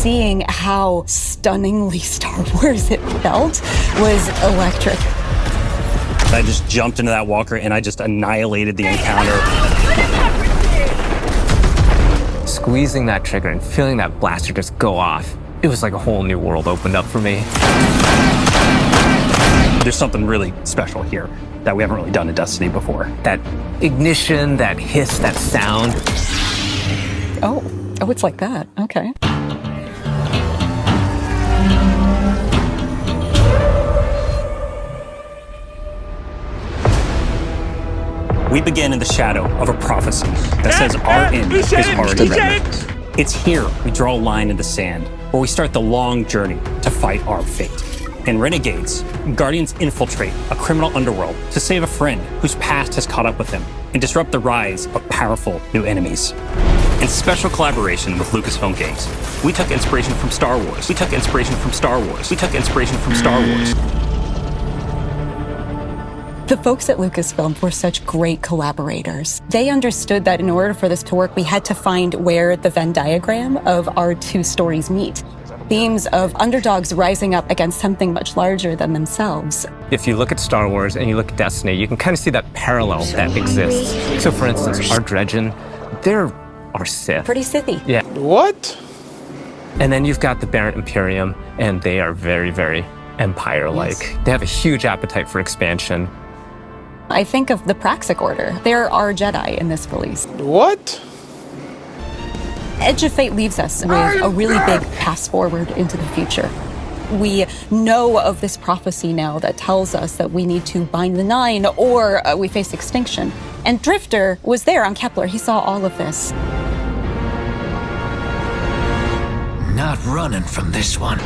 seeing how stunningly Star Wars it felt was electric. I just jumped into that walker and I just annihilated the encounter. Squeezing that trigger and feeling that blaster just go off, it was like a whole new world opened up for me. There's something really special here that we haven't really done in Destiny before. That ignition, that hiss, that sound. Oh, it's like that. Okay. We begin in the shadow of a prophecy that says our end is already ready. It's here we draw a line in the sand, where we start the long journey to fight our fate. In Renegades, Guardians infiltrate a criminal underworld to save a friend whose past has caught up with them and disrupt the rise of powerful new enemies. In special collaboration with Lucasfilm Games, we took inspiration from Star Wars. We took inspiration from Star Wars. We took inspiration from Star Wars. The folks at Lucasfilm were such great collaborators. They understood that in order for this to work, we had to find where the Venn diagram of our two stories meet. Themes of underdogs rising up against something much larger than themselves. If you look at Star Wars and you look at Destiny, you can kind of see that parallel that exists. So for instance, our Dredgen, they're our Sith. Pretty Sithy. Yeah. What? And then you've got the Barrett Imperium, and they are very, very Empire-like. Yes. They have a huge appetite for expansion. I think of the Praxic Order. There are Jedi in this release. What? Edge of Fate leaves us with a really big pass forward into the future. We know of this prophecy now that tells us that we need to bind the Nine or we face extinction. And Drifter was there on Kepler. He saw all of this. Not running from this one.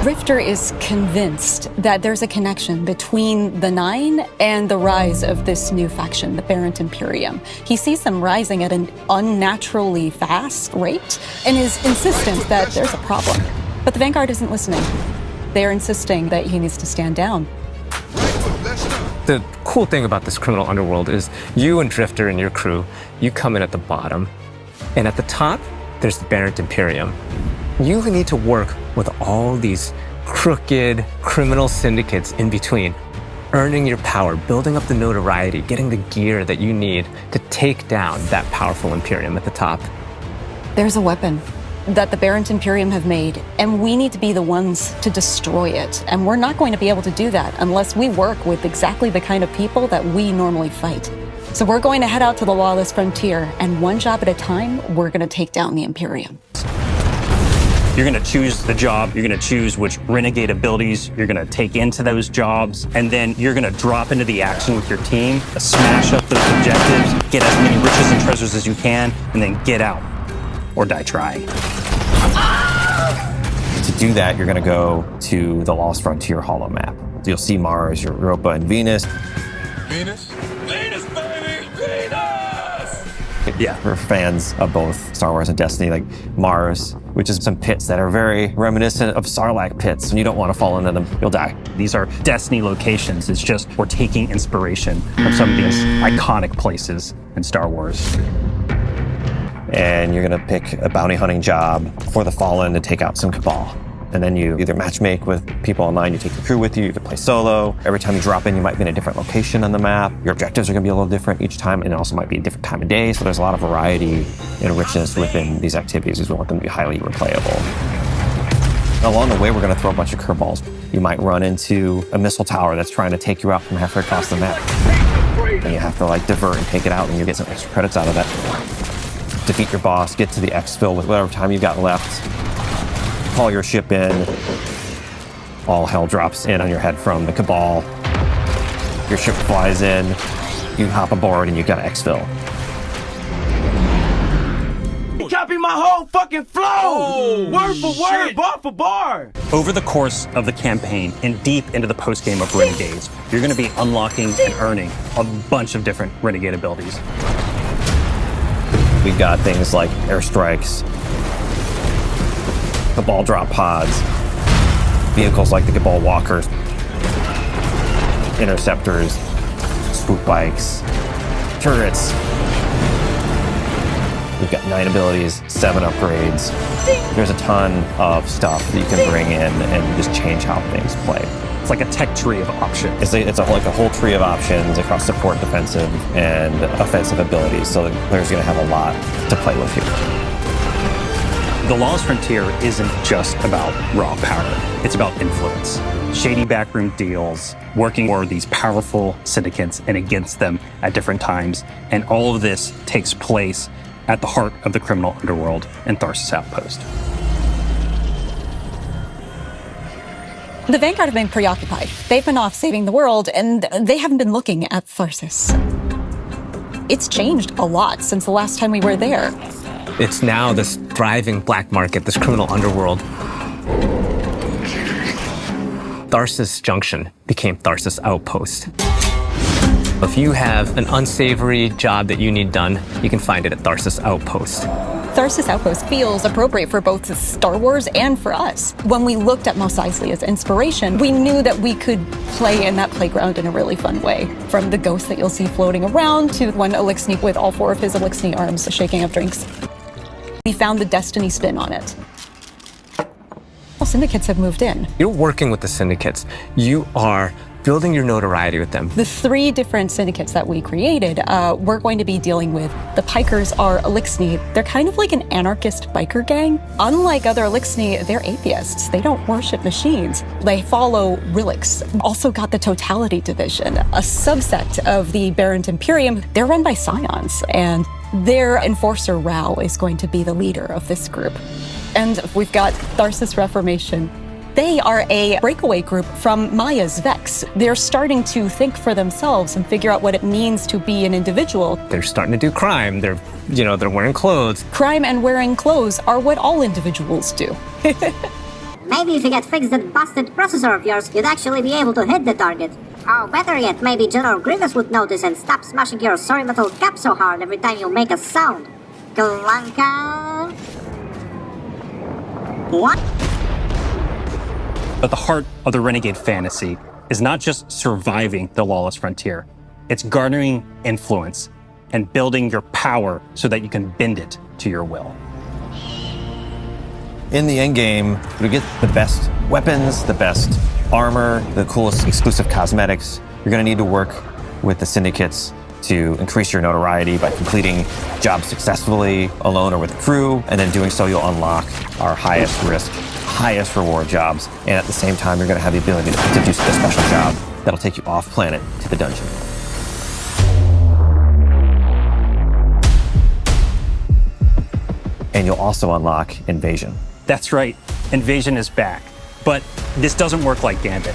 Drifter is convinced that there's a connection between the Nine and the rise of this new faction, the Barrett Imperium. He sees them rising at an unnaturally fast rate and is insistent that there's a problem. But the Vanguard isn't listening. They're insisting that he needs to stand down. The cool thing about this criminal underworld is you and Drifter and your crew, you come in at the bottom, and at the top, there's the Barrett Imperium. You need to work with all these crooked criminal syndicates in between, earning your power, building up the notoriety, getting the gear that you need to take down that powerful Imperium at the top. There's a weapon that the Barrett Imperium have made, and we need to be the ones to destroy it. And we're not going to be able to do that unless we work with exactly the kind of people that we normally fight. So we're going to head out to the lawless frontier, and one job at a time, we're going to take down the Imperium. You're gonna choose the job, you're gonna choose which renegade abilities you're gonna take into those jobs, and then you're gonna drop into the action with your team, smash up those objectives, get as many riches and treasures as you can, and then get out, or die trying. To do that, you're gonna go to the Lost Frontier holo map. You'll see Mars, Europa, and Venus. Venus? Venus, baby! Venus! Yeah, for fans of both Star Wars and Destiny, like Mars, which is some pits that are very reminiscent of Sarlacc pits, and you don't want to fall into them, you'll die. These are Destiny locations. It's just we're taking inspiration from some of these iconic places in Star Wars. And you're gonna pick a bounty hunting job for the Fallen to take out some Cabal. And then you either matchmake with people online, you take your crew with you, you can play solo. Every time you drop in, you might be in a different location on the map. Your objectives are gonna be a little different each time, and it also might be a different time of day, so there's a lot of variety and richness within these activities, as we want them to be highly replayable. Along the way, we're gonna throw a bunch of curveballs. You might run into a missile tower that's trying to take you out from halfway across the map. And you have to like divert and take it out, and you get some extra credits out of that. Defeat your boss, get to the exfil with whatever time you got left. Call your ship in, all hell drops in on your head from the Cabal. Your ship flies in, you hop aboard, and you got to exfil. You copy my whole fucking flow! Word for word, bar for bar! Over the course of the campaign and deep into the post-game of Renegades, you're gonna be unlocking and earning a bunch of different Renegade abilities. We've got things like airstrikes, Cabal drop pods, vehicles like the Cabal walkers, interceptors, swoop bikes, turrets. You've got 9 abilities, 7 upgrades. There's a ton of stuff that you can bring in and just change how things play. It's like a tech tree of options. It's like a whole tree of options across support, defensive, and offensive abilities. So the player's going to have a lot to play with here. The Lawless Frontier isn't just about raw power. It's about influence. Shady backroom deals, working for these powerful syndicates and against them at different times. And all of this takes place at the heart of the criminal underworld and Tharsus outpost. The Vanguard have been preoccupied. They've been off saving the world, and they haven't been looking at Tharsus. It's changed a lot since the last time we were there. It's now this thriving black market, this criminal underworld. Tharsus Junction became Tharsus Outpost. If you have an unsavory job that you need done, you can find it at Tharsus Outpost. Tharsus Outpost feels appropriate for both Star Wars and for us. When we looked at Mos Eisley as inspiration, we knew that we could play in that playground in a really fun way. From the ghosts that you'll see floating around to one Elixni with all 4 of his Elixni arms shaking up drinks. We found the Destiny spin on it. All syndicates have moved in. You're working with the syndicates. You are building your notoriety with them. The 3 different syndicates that we created, we're going to be dealing with. The Pikers are Elixni. They're kind of like an anarchist biker gang. Unlike other Elixni, they're atheists. They don't worship machines. They follow relics. Also got the Totality Division, a subset of the Barent Imperium. They're run by Scions, and their enforcer Rao is going to be the leader of this group. And we've got Tharsus Reformation. They are a breakaway group from Maya's Vex. They're starting to think for themselves and figure out what it means to be an individual. They're starting to do crime. They're wearing clothes. Crime and wearing clothes are what all individuals do. Maybe if you could fix that busted processor of yours, you'd actually be able to hit the target. Oh, better yet, maybe General Grievous would notice and stop smashing your sorry metal cap so hard every time you make a sound. Kalanka. What? But the heart of the Renegade fantasy is not just surviving the Lawless Frontier. It's garnering influence and building your power so that you can bend it to your will. In the end game, you get the best weapons, the best armor, the coolest exclusive cosmetics. You're going to need to work with the syndicates to increase your notoriety by completing jobs successfully alone or with a crew, and then doing so you'll unlock our highest risk, highest reward jobs, and at the same time you're going to have the ability to do a special job that'll take you off planet to the dungeon. And you'll also unlock Invasion. That's right, Invasion is back. But this doesn't work like Gambit.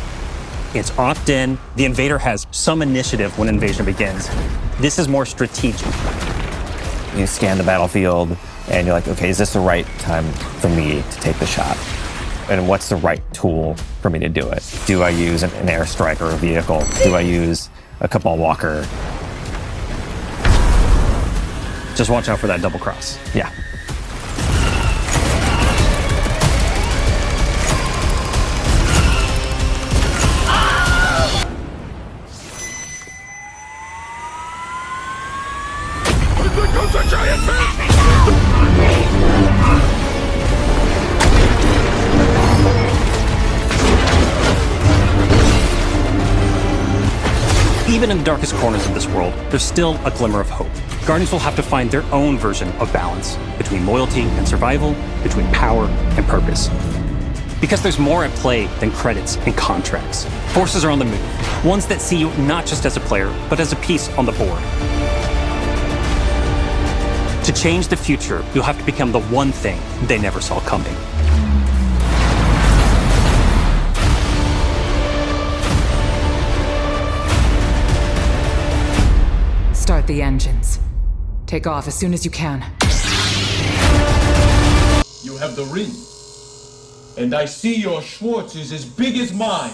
It's opt-in. The invader has some initiative when Invasion begins. This is more strategic. You scan the battlefield and you're like, okay, is this the right time for me to take the shot? And what's the right tool for me to do it? Do I use an airstrike or a vehicle? Do I use a Cabal Walker? Just watch out for that double cross. Yeah. Even in the darkest corners of this world, there's still a glimmer of hope. Guardians will have to find their own version of balance between loyalty and survival, between power and purpose. Because there's more at play than credits and contracts. Forces are on the move, ones that see you not just as a player, but as a piece on the board. To change the future, you'll have to become the one thing they never saw coming. Start the engines. Take off as soon as you can. You have the ring. And I see your Schwartz is as big as mine.